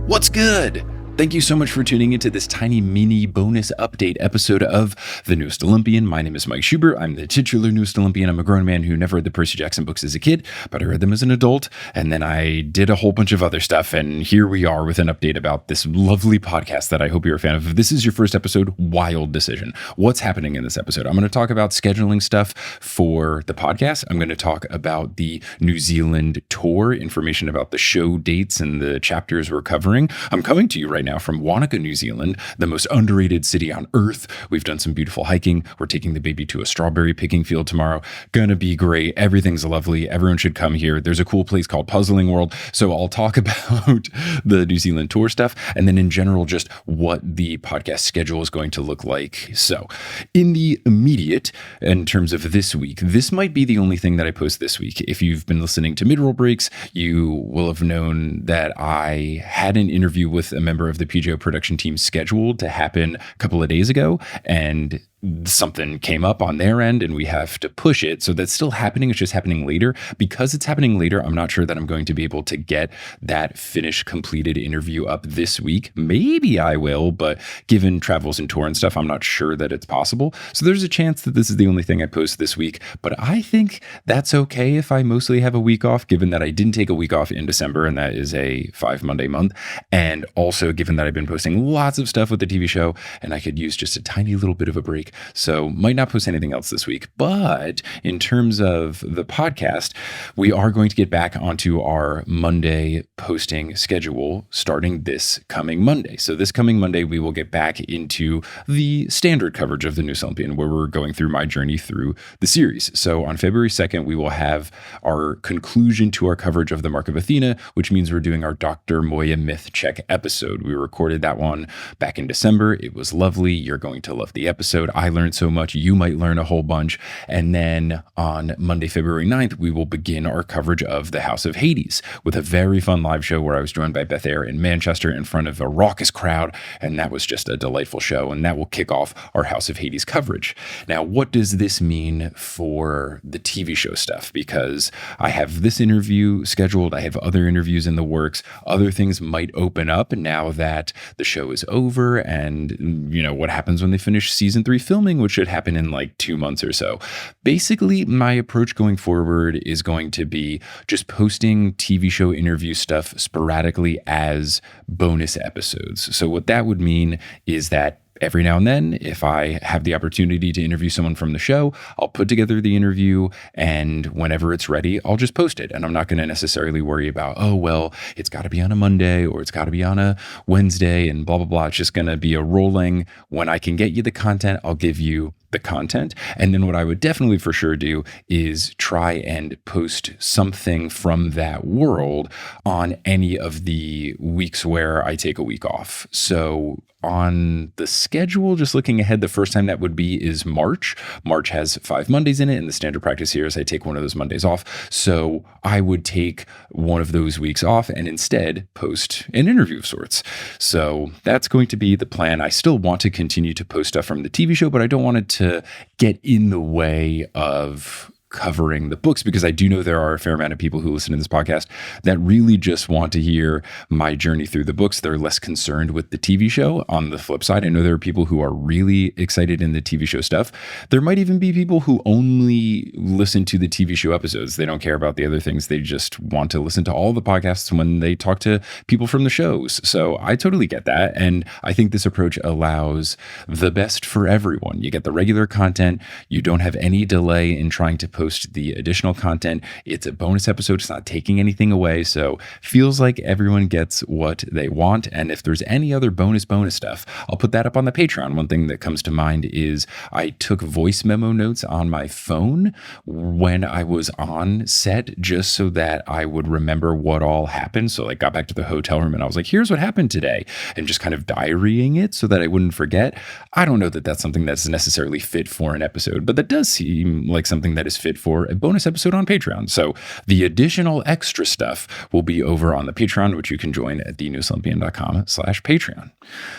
What's good? Thank you so much for tuning into this tiny mini bonus update episode of The Newest Olympian. My name is Mike Schubert. I'm the titular Newest Olympian. I'm a grown man who never read the Percy Jackson books as a kid, but I read them as an adult, and then I did a whole bunch of other stuff, and here we are with an update about this lovely podcast that I hope you're a fan of. If this is your first episode, wild decision. What's happening in this episode? I'm going to talk about scheduling stuff for the podcast. I'm going to talk about the New Zealand tour, information about the show dates and the chapters we're covering. I'm coming to you right now from Wanaka, New Zealand, the most underrated city on earth. We've done some beautiful hiking. We're taking the baby to a strawberry picking field tomorrow. Gonna be great. Everything's lovely. Everyone should come here. There's a cool place called Puzzling World. So I'll talk about the New Zealand tour stuff, and then in general, just what the podcast schedule is going to look like. So in the immediate, in terms of this week, this might be the only thing that I post this week. If you've been listening to Midroll Breaks, you will have known that I had an interview with a member of the PJO production team scheduled to happen a couple of days ago, and something came up on their end and we have to push it. So that's still happening. It's just happening later. Because it's happening later, I'm not sure that I'm going to be able to get that finished, completed interview up this week. Maybe I will, but given travels and tour and stuff, I'm not sure that it's possible. So there's a chance that this is the only thing I post this week, but I think that's okay if I mostly have a week off, given that I didn't take a week off in December, and that is a 5 Monday month. And also given that I've been posting lots of stuff with the TV show and I could use just a tiny little bit of a break. So might not post anything else this week, but in terms of the podcast, we are going to get back onto our Monday posting schedule starting this coming Monday. So this coming Monday, we will get back into the standard coverage of the Newest Olympian, where we're going through my journey through the series. So on February 2nd, we will have our conclusion to our coverage of the Mark of Athena, which means we're doing our Dr. Moya Myth Check episode. We recorded that one back in December. It was lovely. You're going to love the episode. I learned so much. You might learn a whole bunch. And then on Monday, February 9th, we will begin our coverage of the House of Hades with a very fun live show where I was joined by Beth Eyre in Manchester in front of a raucous crowd. And that was just a delightful show. And that will kick off our House of Hades coverage. Now, what does this mean for the TV show stuff? Because I have this interview scheduled. I have other interviews in the works. Other things might open up now that the show is over, and you know what happens when they finish season 3 filming, which should happen in like 2 months or so. Basically, my approach going forward is going to be just posting TV show interview stuff sporadically as bonus episodes. So what that would mean is that every now and then, if I have the opportunity to interview someone from the show, I'll put together the interview, and whenever it's ready, I'll just post it. And I'm not going to necessarily worry about, oh, well, it's got to be on a Monday or it's got to be on a Wednesday and blah, blah, blah. It's just going to be a rolling. When I can get you the content, I'll give you the content. And then what I would definitely for sure do is try and post something from that world on any of the weeks where I take a week off. So on the schedule, just looking ahead, the first time that would be is March. March has 5 Mondays in it, and the standard practice here is I take one of those Mondays off. So I would take one of those weeks off and instead post an interview of sorts. So that's going to be the plan. I still want to continue to post stuff from the TV show, but I don't want it to get in the way of covering the books, because I do know there are a fair amount of people who listen to this podcast that really just want to hear my journey through the books. They're less concerned with the TV show. On the flip side, I know there are people who are really excited in the TV show stuff. There might even be people who only listen to the TV show episodes. They don't care about the other things. They just want to listen to all the podcasts when they talk to people from the shows. So I totally get that. And I think this approach allows the best for everyone. You get the regular content. You don't have any delay in trying to post the additional content. It's a bonus episode. It's not taking anything away. So feels like everyone gets what they want. And if there's any other bonus stuff, I'll put that up on the Patreon. One thing that comes to mind is I took voice memo notes on my phone when I was on set, just so that I would remember what all happened. So like got back to the hotel room and I was like, here's what happened today, and just kind of diarying it so that I wouldn't forget. I don't know that that's something that's necessarily fit for an episode, but that does seem like something that is fit fit for a bonus episode on Patreon. So the additional extra stuff will be over on the Patreon, which you can join at thenewstolympian.com/Patreon.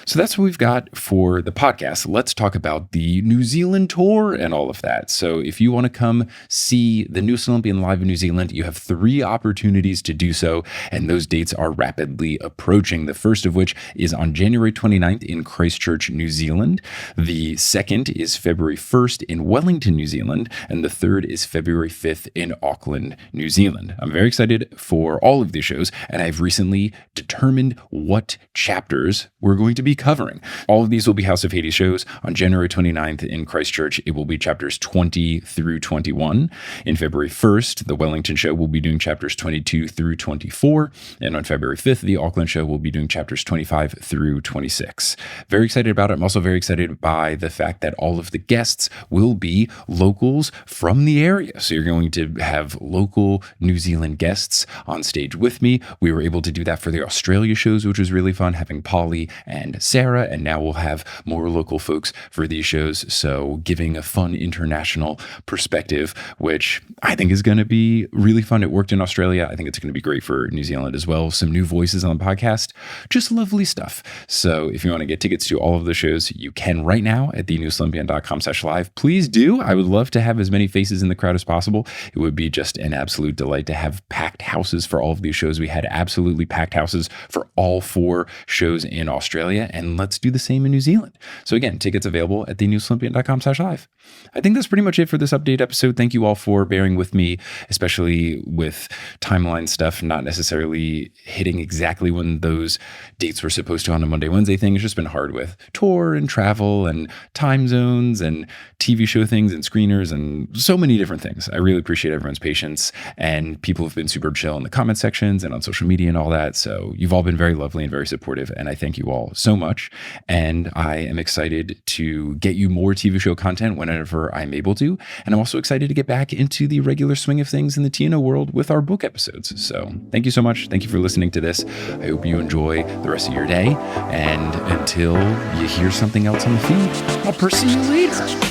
So that's what we've got for the podcast. Let's talk about the New Zealand tour and all of that. So if you want to come see the Newest Olympian live in New Zealand, you have 3 opportunities to do so, and those dates are rapidly approaching. The first of which is on January 29th in Christchurch, New Zealand. The second is February 1st in Wellington, New Zealand, and the third is February 5th in Auckland, New Zealand. I'm very excited for all of these shows, and I've recently determined what chapters we're going to be covering. All of these will be House of Hades shows. On January 29th in Christchurch, it will be chapters 20 through 21. In February 1st, the Wellington show will be doing chapters 22 through 24. And on February 5th, the Auckland show will be doing chapters 25 through 26. Very excited about it. I'm also very excited by the fact that all of the guests will be locals from the area. So you're going to have local New Zealand guests on stage with me. We were able to do that for the Australia shows, which was really fun, having Polly and Sarah, and now we'll have more local folks for these shows. So giving a fun international perspective, which I think is going to be really fun. It worked in Australia. I think it's going to be great for New Zealand as well. Some new voices on the podcast, just lovely stuff. So if you want to get tickets to all of the shows, you can right now at thenewstolympian.com/live. Please do. I would love to have as many faces in the crowd as possible. It would be just an absolute delight to have packed houses for all of these shows. We had absolutely packed houses for all 4 shows in Australia, and let's do the same in New Zealand. So again, tickets available at thenewstolympian.com/live. I think that's pretty much it for this update episode. Thank you all for bearing with me, especially with timeline stuff, not necessarily hitting exactly when those dates were supposed to on a Monday, Wednesday thing. It's just been hard with tour and travel and time zones and TV show things and screeners and so many different things. I really appreciate everyone's patience, and people have been super chill in the comment sections and on social media and all that. So you've all been very lovely and very supportive, and I thank you all so much. And I am excited to get you more TV show content whenever I'm able to. And I'm also excited to get back into the regular swing of things in the TNO world with our book episodes. So thank you so much. Thank you for listening to this. I hope you enjoy the rest of your day. And until you hear something else on the feed, I'll pursue you later.